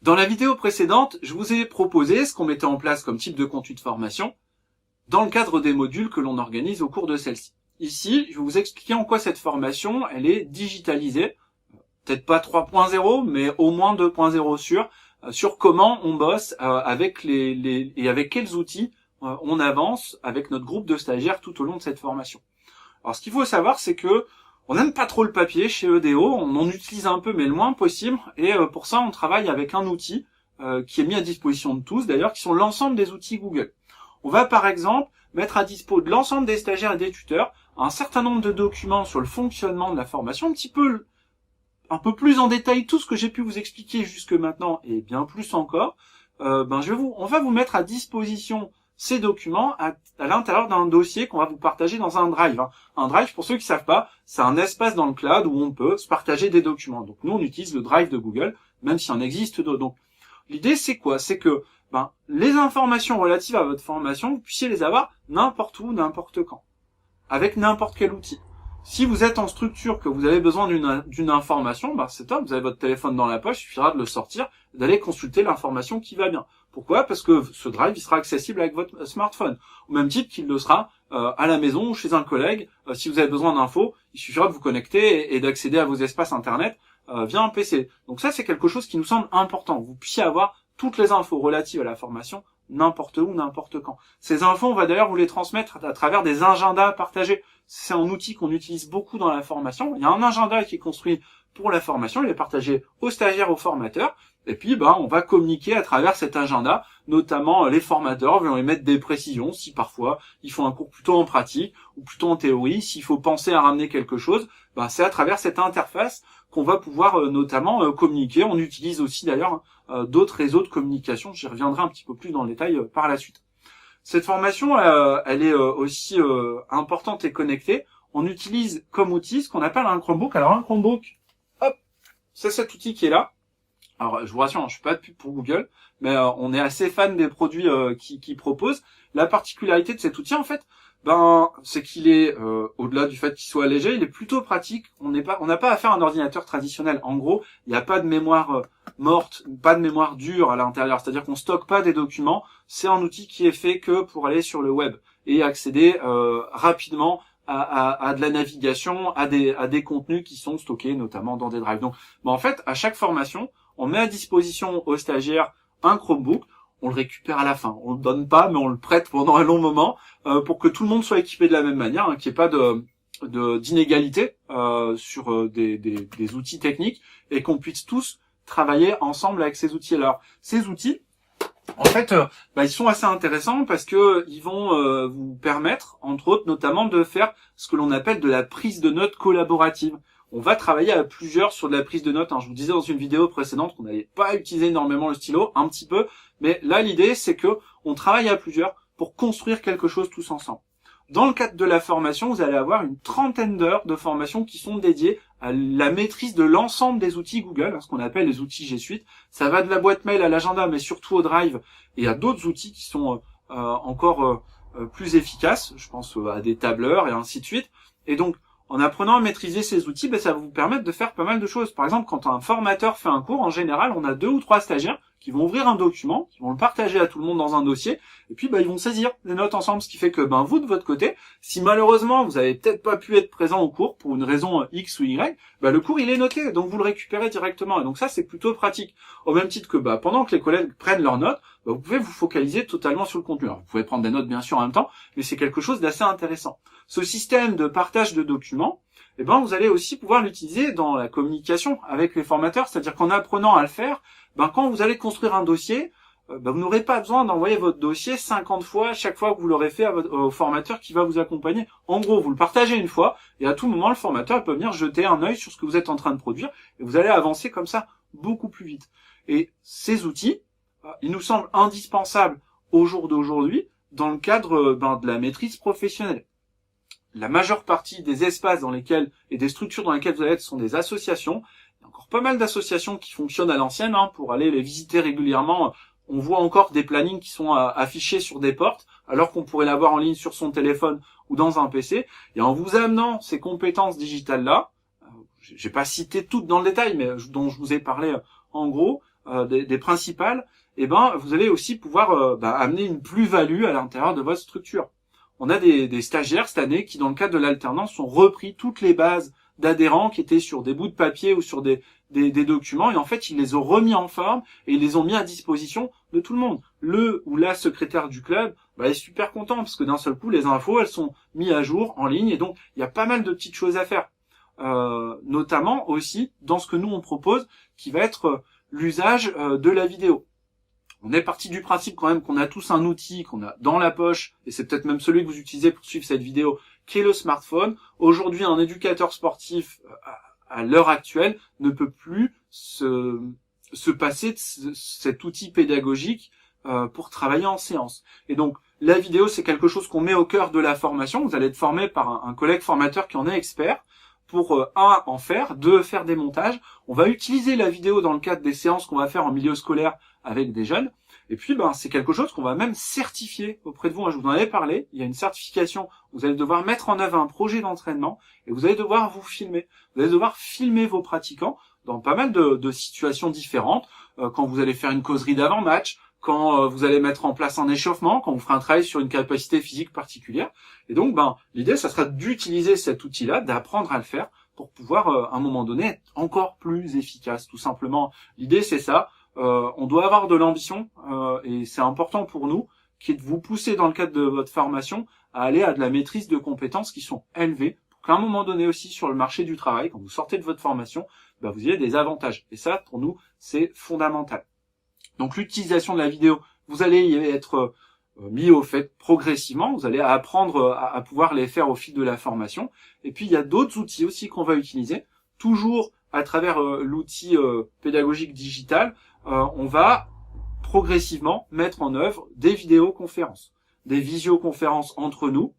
Dans la vidéo précédente, je vous ai proposé ce qu'on mettait en place comme type de contenu de formation dans le cadre des modules que l'on organise au cours de celle-ci. Ici, je vais vous expliquer en quoi cette formation, elle est digitalisée, peut-être pas 3.0, mais au moins 2.0 sur comment on bosse avec et avec quels outils on avance avec notre groupe de stagiaires tout au long de cette formation. Alors, ce qu'il faut savoir, c'est que on n'aime pas trop le papier chez EDO, on en utilise un peu, mais le moins possible, et pour ça, on travaille avec un outil qui est mis à disposition de tous, d'ailleurs, qui sont l'ensemble des outils Google. On va, par exemple, mettre à dispo de l'ensemble des stagiaires et des tuteurs un certain nombre de documents sur le fonctionnement de la formation, un peu plus en détail tout ce que j'ai pu vous expliquer jusque maintenant, et bien plus encore. On va vous mettre à disposition ces documents à l'intérieur d'un dossier qu'on va vous partager dans un drive. Un drive, pour ceux qui savent pas, c'est un espace dans le cloud où on peut se partager des documents. Donc nous, on utilise le drive de Google, même s'il en existe d'autres. Donc l'idée, c'est quoi? C'est que les informations relatives à votre formation, vous puissiez les avoir n'importe où, n'importe quand, avec n'importe quel outil. Si vous êtes en structure, que vous avez besoin d'une information, c'est top, vous avez votre téléphone dans la poche, il suffira de le sortir, d'aller consulter l'information qui va bien. Pourquoi? Parce que ce drive, il sera accessible avec votre smartphone, au même titre qu'il le sera à la maison ou chez un collègue. Si vous avez besoin d'infos, il suffira de vous connecter et d'accéder à vos espaces internet via un PC. Donc ça, c'est quelque chose qui nous semble important. Vous puissiez avoir toutes les infos relatives à la formation n'importe où, n'importe quand. Ces infos, on va d'ailleurs vous les transmettre à travers des agendas partagés. C'est un outil qu'on utilise beaucoup dans la formation. Il y a un agenda qui est construit pour la formation, il est partagé aux stagiaires, aux formateurs, et puis on va communiquer à travers cet agenda, notamment les formateurs vont y mettre des précisions, si parfois ils font un cours plutôt en pratique ou plutôt en théorie, s'il faut penser à ramener quelque chose, c'est à travers cette interface qu'on va pouvoir notamment communiquer. On utilise aussi d'ailleurs d'autres réseaux de communication, j'y reviendrai un petit peu plus dans le détail par la suite. Cette formation, elle est aussi importante et connectée. On utilise comme outil ce qu'on appelle un Chromebook. Alors un Chromebook, hop, c'est cet outil qui est là. Alors je vous rassure, je suis pas de pub pour Google, mais on est assez fan des produits qu'ils proposent. La particularité de cet outil, en fait, c'est qu'il est au-delà du fait qu'il soit léger, il est plutôt pratique. On n'a pas affaire à un ordinateur traditionnel. En gros, il n'y a pas de mémoire morte, pas de mémoire dure à l'intérieur. C'est-à-dire qu'on stocke pas des documents. C'est un outil qui est fait que pour aller sur le web et accéder rapidement à de la navigation, à des contenus qui sont stockés notamment dans des drives. Donc, en fait, à chaque formation, on met à disposition aux stagiaires un Chromebook. On le récupère à la fin. On le donne pas, mais on le prête pendant un long moment pour que tout le monde soit équipé de la même manière, qu'il n'y ait pas d'inégalité sur des outils techniques et qu'on puisse tous travailler ensemble avec ces outils. Alors, ces outils, en fait, ils sont assez intéressants parce que ils vont vous permettre, entre autres, notamment de faire ce que l'on appelle de la prise de notes collaborative. On va travailler à plusieurs sur de la prise de notes. Je vous disais dans une vidéo précédente qu'on n'allait pas utiliser énormément le stylo, un petit peu, mais là l'idée c'est que on travaille à plusieurs pour construire quelque chose tous ensemble. Dans le cadre de la formation, vous allez avoir une trentaine d'heures de formation qui sont dédiées à la maîtrise de l'ensemble des outils Google, ce qu'on appelle les outils G Suite. Ça va de la boîte mail à l'agenda, mais surtout au Drive et à d'autres outils qui sont encore plus efficaces. Je pense à des tableurs et ainsi de suite. Et donc, en apprenant à maîtriser ces outils, ça va vous permettre de faire pas mal de choses. Par exemple, quand un formateur fait un cours, en général, on a 2 ou 3 stagiaires qui vont ouvrir un document, qui vont le partager à tout le monde dans un dossier, et puis ils vont saisir les notes ensemble, ce qui fait que vous, de votre côté, si malheureusement vous avez peut-être pas pu être présent au cours pour une raison X ou Y, le cours il est noté, donc vous le récupérez directement, et donc ça c'est plutôt pratique. Au même titre que pendant que les collègues prennent leurs notes, vous pouvez vous focaliser totalement sur le contenu. Alors, vous pouvez prendre des notes bien sûr en même temps, mais c'est quelque chose d'assez intéressant. Ce système de partage de documents, vous allez aussi pouvoir l'utiliser dans la communication avec les formateurs, c'est-à-dire qu'en apprenant à le faire, quand vous allez construire un dossier, vous n'aurez pas besoin d'envoyer votre dossier 50 fois chaque fois que vous l'aurez fait au formateur qui va vous accompagner. En gros, vous le partagez une fois et à tout moment, le formateur peut venir jeter un œil sur ce que vous êtes en train de produire et vous allez avancer comme ça beaucoup plus vite. Et ces outils, ils nous semblent indispensables au jour d'aujourd'hui dans le cadre de la maîtrise professionnelle. La majeure partie des espaces dans lesquels et des structures dans lesquelles vous allez être sont des associations. Il y a encore pas mal d'associations qui fonctionnent à l'ancienne, pour aller les visiter régulièrement. On voit encore des plannings qui sont affichés sur des portes, alors qu'on pourrait l'avoir en ligne sur son téléphone ou dans un PC. Et en vous amenant ces compétences digitales-là, j'ai pas cité toutes dans le détail, mais dont je vous ai parlé en gros, des principales, et vous allez aussi pouvoir amener une plus-value à l'intérieur de votre structure. On a des stagiaires cette année qui, dans le cadre de l'alternance, ont repris toutes les bases d'adhérents qui étaient sur des bouts de papier ou sur des documents, et en fait ils les ont remis en forme et ils les ont mis à disposition de tout le monde. Le ou la secrétaire du club est super content parce que d'un seul coup les infos elles sont mises à jour en ligne, et donc il y a pas mal de petites choses à faire, notamment aussi dans ce que nous on propose qui va être l'usage de la vidéo. On est parti du principe quand même qu'on a tous un outil qu'on a dans la poche, et c'est peut-être même celui que vous utilisez pour suivre cette vidéo, qui est le smartphone. Aujourd'hui, un éducateur sportif, à l'heure actuelle, ne peut plus se passer de cet outil pédagogique pour travailler en séance. Et donc, la vidéo, c'est quelque chose qu'on met au cœur de la formation. Vous allez être formé par un collègue formateur qui en est expert pour, en faire, faire des montages. On va utiliser la vidéo dans le cadre des séances qu'on va faire en milieu scolaire avec des jeunes. Et puis, c'est quelque chose qu'on va même certifier auprès de vous. Je vous en avais parlé. Il y a une certification. Vous allez devoir mettre en œuvre un projet d'entraînement et vous allez devoir vous filmer. Vous allez devoir filmer vos pratiquants dans pas mal de situations différentes. Quand vous allez faire une causerie d'avant-match, quand vous allez mettre en place un échauffement, quand vous ferez un travail sur une capacité physique particulière. Et donc, l'idée, ça sera d'utiliser cet outil-là, d'apprendre à le faire pour pouvoir, à un moment donné, être encore plus efficace. Tout simplement, l'idée, c'est ça. On doit avoir de l'ambition, et c'est important pour nous, qui est de vous pousser dans le cadre de votre formation à aller à de la maîtrise de compétences qui sont élevées, pour qu'à un moment donné aussi sur le marché du travail, quand vous sortez de votre formation, vous ayez des avantages. Et ça, pour nous, c'est fondamental. Donc l'utilisation de la vidéo, vous allez y être mis au fait progressivement, vous allez apprendre à pouvoir les faire au fil de la formation. Et puis il y a d'autres outils aussi qu'on va utiliser, toujours à travers l'outil pédagogique digital. On va progressivement mettre en œuvre des vidéoconférences, des visioconférences entre nous.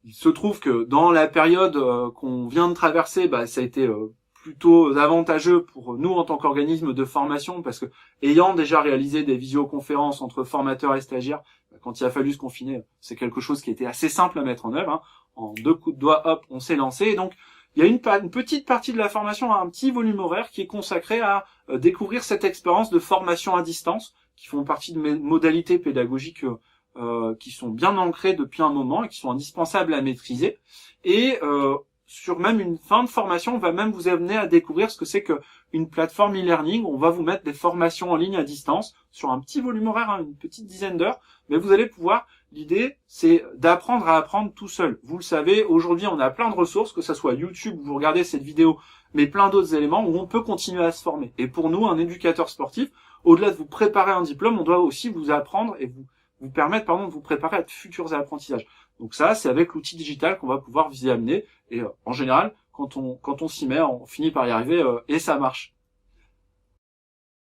Il se trouve que dans la période qu'on vient de traverser, ça a été plutôt avantageux pour nous en tant qu'organisme de formation, parce que ayant déjà réalisé des visioconférences entre formateurs et stagiaires, quand il a fallu se confiner, c'est quelque chose qui était assez simple à mettre en œuvre. En 2 coups de doigt, hop, on s'est lancé. Et donc, il y a une petite partie de la formation, un petit volume horaire qui est consacré à découvrir cette expérience de formation à distance, qui font partie de mes modalités pédagogiques qui sont bien ancrées depuis un moment et qui sont indispensables à maîtriser. Et sur même une fin de formation, on va même vous amener à découvrir ce que c'est qu'une plateforme e-learning. On va vous mettre des formations en ligne à distance sur un petit volume horaire, une petite dizaine d'heures, mais vous allez pouvoir, l'idée, c'est d'apprendre à apprendre tout seul. Vous le savez, aujourd'hui, on a plein de ressources, que ce soit YouTube où vous regardez cette vidéo, mais plein d'autres éléments où on peut continuer à se former. Et pour nous, un éducateur sportif, au-delà de vous préparer un diplôme, on doit aussi vous apprendre et vous permettre, de vous préparer à de futurs apprentissages. Donc ça, c'est avec l'outil digital qu'on va pouvoir vous y amener. Et en général, quand on s'y met, on finit par y arriver et ça marche.